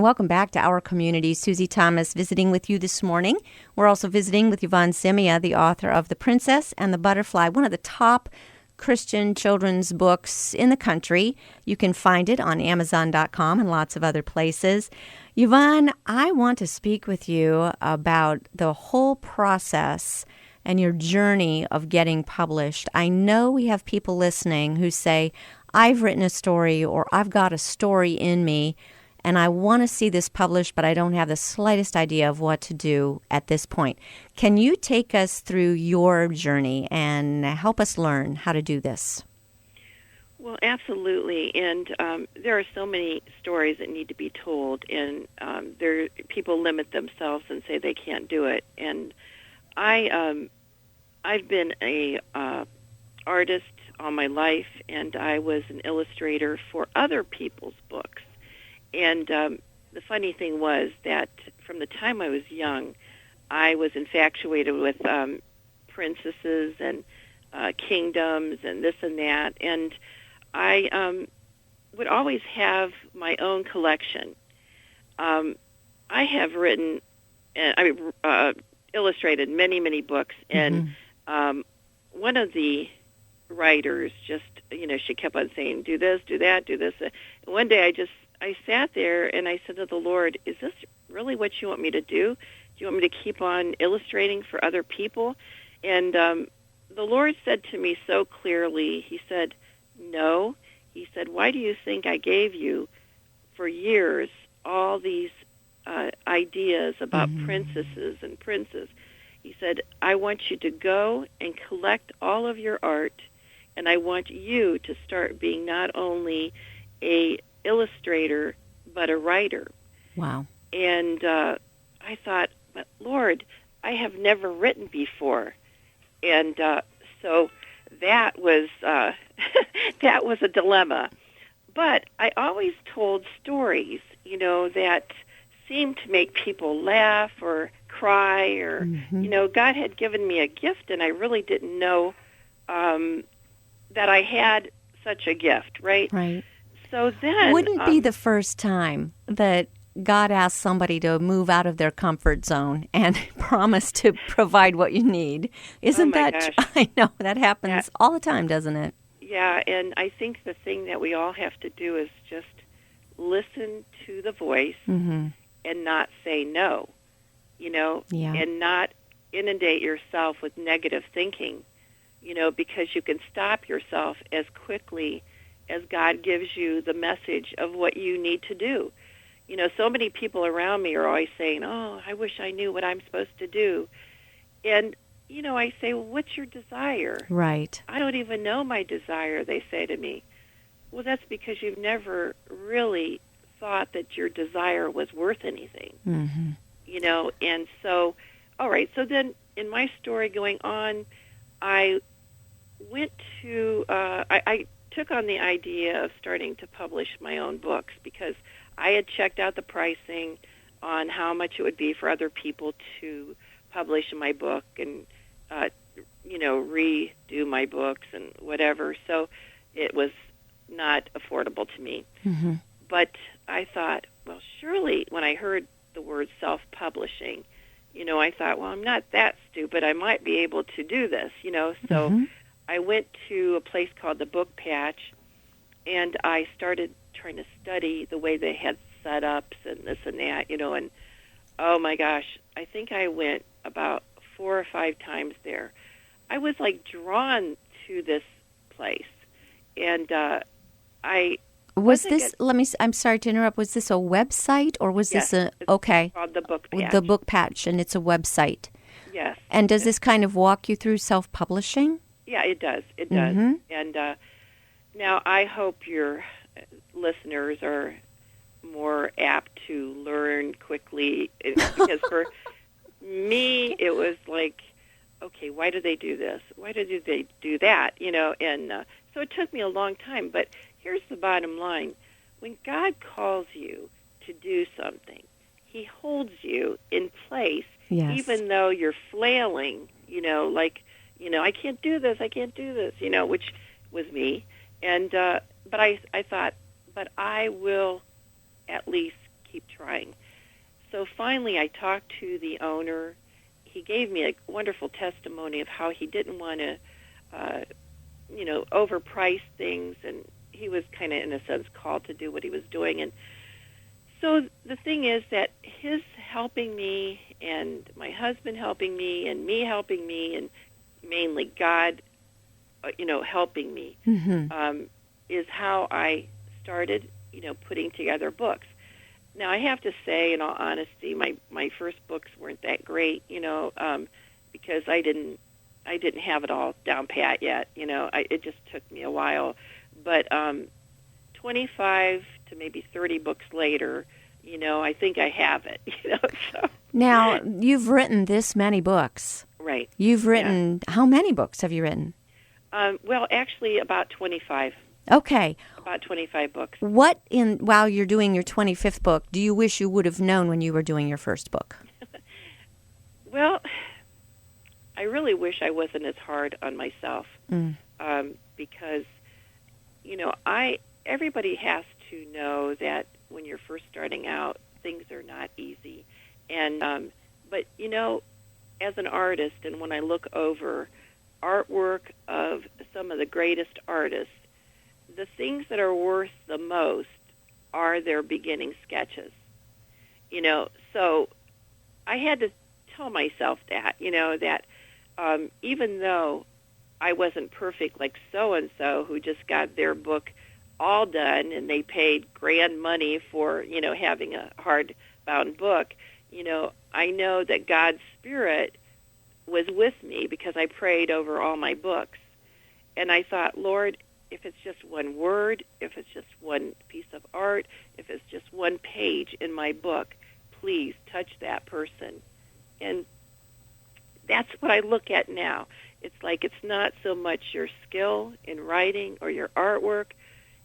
welcome back to Our Community. Susie Thomas visiting with you this morning. We're also visiting with Yvonne Simia, the author of The Princess and the Butterfly, one of the top Christian children's books in the country. You can find it on Amazon.com and lots of other places. Yvonne, I want to speak with you about the whole process and your journey of getting published. I know we have people listening who say, I've written a story or I've got a story in me and I want to see this published, but I don't have the slightest idea of what to do at this point. Can you take us through your journey and help us learn how to do this? Well, absolutely. And there are so many stories that need to be told, and people limit themselves and say they can't do it. And I've been a artist all my life, and I was an illustrator for other people's books. And the funny thing was that from the time I was young, I was infatuated with princesses and kingdoms and this and that. And I would always have my own collection. I have written, illustrated many, many books, and one of the writers just, she kept on saying, do this, do that, do this. And one day I sat there and I said to the Lord, is this really what you want me to do? Do you want me to keep on illustrating for other people? And the Lord said to me so clearly, he said, no. He said, why do you think I gave you for years all these ideas about princesses and princes? He said, I want you to go and collect all of your art, and I want you to start being not only a illustrator, but a writer. Wow. And I thought, but Lord, I have never written before. And so that was that was a dilemma. But I always told stories, that seemed to make people laugh or cry, or, God had given me a gift, and I really didn't know that I had such a gift, right? Right. So then... Wouldn't be the first time that God asked somebody to move out of their comfort zone and promise to provide what you need. Isn't that... Gosh. I know, that happens all the time, doesn't it? Yeah, and I think the thing that we all have to do is just listen to the voice and not say no, and not inundate yourself with negative thinking, because you can stop yourself as quickly as God gives you the message of what you need to do. So many people around me are always saying, oh, I wish I knew what I'm supposed to do. And, I say, well, what's your desire? Right. I don't even know my desire, they say to me. Well, that's because you've never really thought that your desire was worth anything, And so, all right, so then in my story going on, I went to, I took on the idea of starting to publish my own books because I had checked out the pricing on how much it would be for other people to publish my book and, redo my books and whatever. So it was not affordable to me. But I thought, well, surely when I heard the word self-publishing, I thought, well, I'm not that stupid. I might be able to do this, So I went to a place called the Book Patch, and I started trying to study the way they had setups and this and that, and oh my gosh, I think I went about 4 or 5 times there. I was drawn to this place, and I'm sorry to interrupt, was this a website or was this okay. It's called the Book Patch. The Book Patch, and it's a website. Yes. And does this kind of walk you through self-publishing? Yeah, it does. It does. And now I hope your listeners are more apt to learn quickly because for me it was like, okay, why do they do this? Why do they do that? And so it took me a long time. But here's the bottom line. When God calls you to do something, he holds you in place, even though you're flailing, I can't do this, which was me. And but I thought, but I will at least keep trying. So finally, I talked to the owner. He gave me a wonderful testimony of how he didn't want to, overprice things, and he was kind of, in a sense, called to do what he was doing. And so the thing is that his helping me and my husband helping me and me helping me and mainly God, helping me, is how I started, putting together books. Now, I have to say, in all honesty, my first books weren't that great, because I didn't have it all down pat yet. It just took me a while. But 25 to maybe 30 books later, I think I have it. So. Now, you've written this many books. Right. You've written, how many books have you written? Well, actually, about 25. Okay. About 25 books. What, while you're doing your 25th book, do you wish you would have known when you were doing your first book? Well, I really wish I wasn't as hard on myself, because, everybody has to know that when you're first starting out, things are not easy. And but, as an artist, and when I look over artwork of some of the greatest artists, the things that are worth the most are their beginning sketches. So I had to tell myself that, that even though I wasn't perfect like so-and-so who just got their book all done and they paid grand money for, having a hardbound book, I know that God's Spirit was with me because I prayed over all my books. And I thought, Lord, if it's just one word, if it's just one piece of art, if it's just one page in my book, please touch that person. And that's what I look at now. It's like it's not so much your skill in writing or your artwork.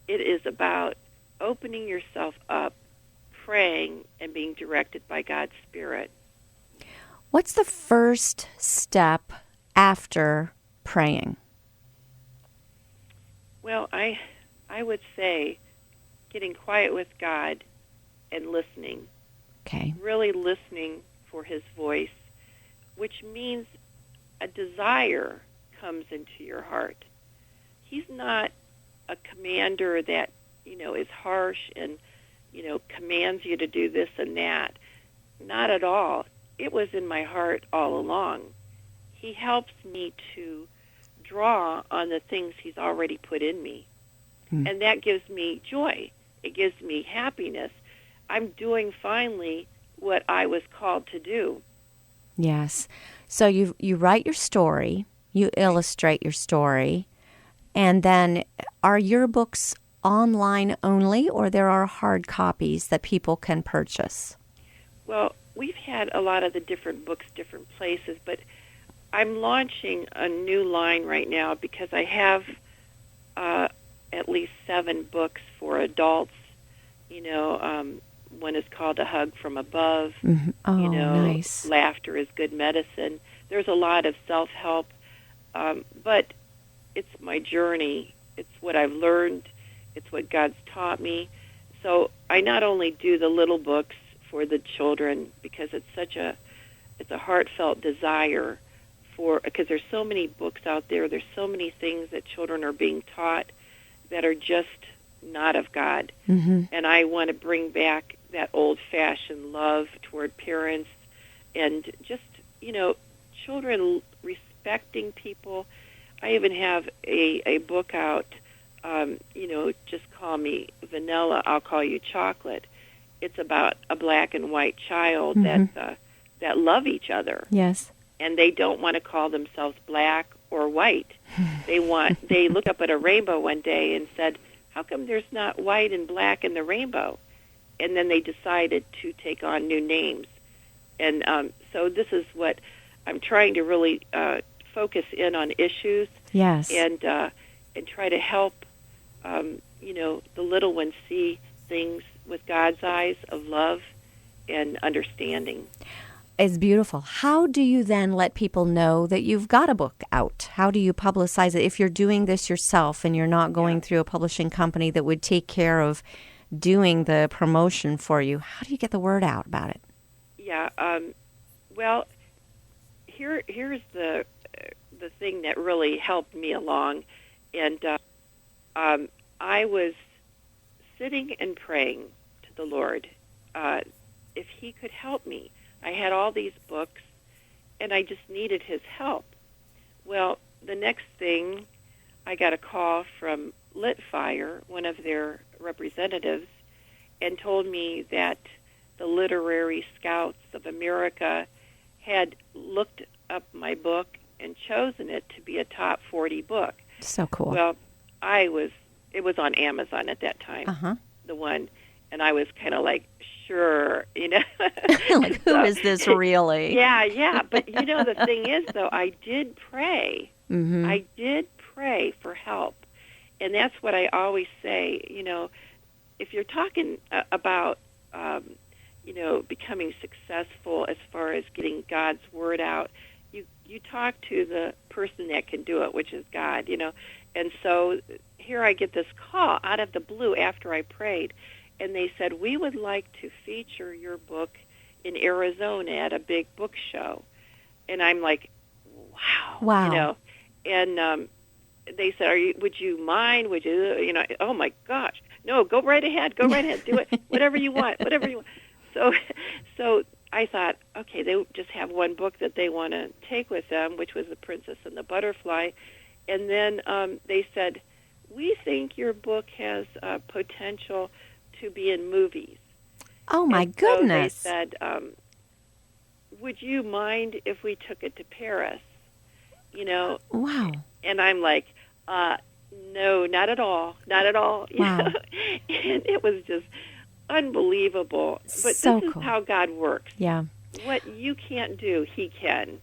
It is about opening yourself up, praying, and being directed by God's Spirit. What's the first step after praying? Well, I would say getting quiet with God and listening. Okay. Really listening for His voice, which means a desire comes into your heart. He's not a commander that, is harsh and, commands you to do this and that. Not at all. It was in my heart all along. He helps me to draw on the things He's already put in me. And that gives me joy. It gives me happiness. I'm doing finally what I was called to do. Yes. So you write your story, you illustrate your story, and then are your books online only, or there are hard copies that people can purchase? Well, we've had a lot of the different books, different places, but I'm launching a new line right now because I have at least 7 books for adults. One is called A Hug from Above. Mm-hmm. Oh, nice. Laughter is Good Medicine. There's a lot of self-help, but it's my journey. It's what I've learned. It's what God's taught me. So I not only do the little books for the children because it's a heartfelt desire because there's so many books out there. There's so many things that children are being taught that are just not of God. Mm-hmm. And I want to bring back that old-fashioned love toward parents and just, children respecting people. I even have a book out, Just Call Me Vanilla, I'll Call You Chocolate. It's about a black and white child that love each other. Yes. And they don't want to call themselves black or white. They looked up at a rainbow one day and said, how come there's not white and black in the rainbow? And then they decided to take on new names. And so this is what I'm trying to really focus in on issues. Yes. And try to help, the little ones see things with God's eyes of love and understanding. It's beautiful. How do you then let people know that you've got a book out? How do you publicize it if you're doing this yourself and you're not going through a publishing company that would take care of doing the promotion for you. How do you get the word out about it? Yeah. Well, here's the thing that really helped me along, and I was sitting and praying to the Lord if He could help me. I had all these books, and I just needed His help. Well, the next thing, I got a call from Litfire, one of their representatives, and told me that the Literary Scouts of America had looked up my book and chosen it to be a top 40 book. So cool. Well, it was on Amazon at that time, the one, and I was kind of like, sure, Like, who is this really? Yeah. But, the thing is, though, I did pray. Mm-hmm. I did pray for help. And that's what I always say, if you're talking about, becoming successful as far as getting God's word out, you talk to the person that can do it, which is God, And so here I get this call out of the blue after I prayed, and they said, we would like to feature your book in Arizona at a big book show. And I'm like, wow. And they said, would you mind? Would you, oh my gosh. No, go right ahead. Do it. Whatever you want. So I thought, okay, they just have one book that they want to take with them, which was The Princess and the Butterfly. And then they said, we think your book has potential to be in movies. Oh, my goodness. So they said, would you mind if we took it to Paris? Wow. And I'm like, no, not at all. Wow. And it was just unbelievable. But so this is cool. how God works. Yeah. What you can't do, He can.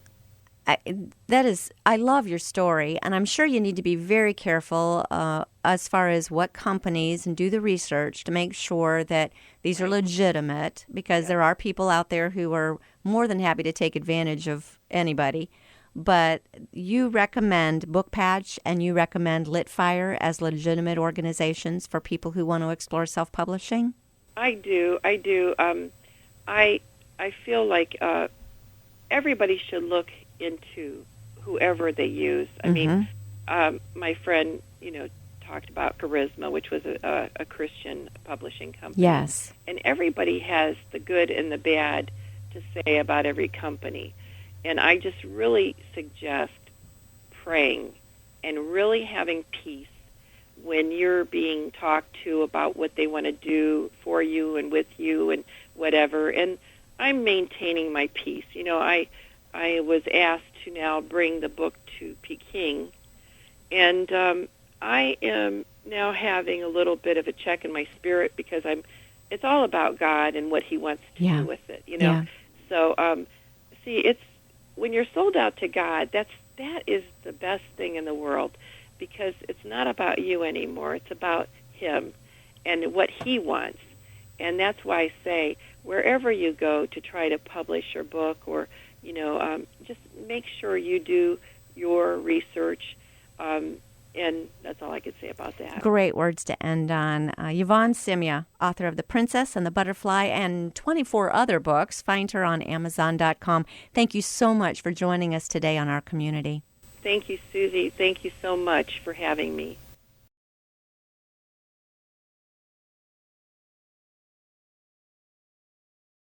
I love your story, and I'm sure you need to be very careful as far as what companies, and do the research to make sure that these are legitimate, because there are people out there who are more than happy to take advantage of anybody. But you recommend Bookpatch and you recommend Litfire as legitimate organizations for people who want to explore self-publishing? I do. I feel like everybody should look into whoever they use. I mean, my friend, talked about Charisma, which was a Christian publishing company. Yes. And everybody has the good and the bad to say about every company. And I just really suggest praying and really having peace when you're being talked to about what they want to do for you and with you and whatever. And I'm maintaining my peace. I was asked to now bring the book to Peking, and I am now having a little bit of a check in my spirit because it's all about God and what He wants to do with it, Yeah. So, it's when you're sold out to God, that is the best thing in the world, because it's not about you anymore. It's about Him and what He wants. And that's why I say, wherever you go to try to publish your book, or just make sure you do your research, and that's all I could say about that. Great words to end on. Yvonne Simia, author of The Princess and the Butterfly and 24 other books. Find her on Amazon.com. Thank you so much for joining us today on Our Community. Thank you, Susie. Thank you so much for having me.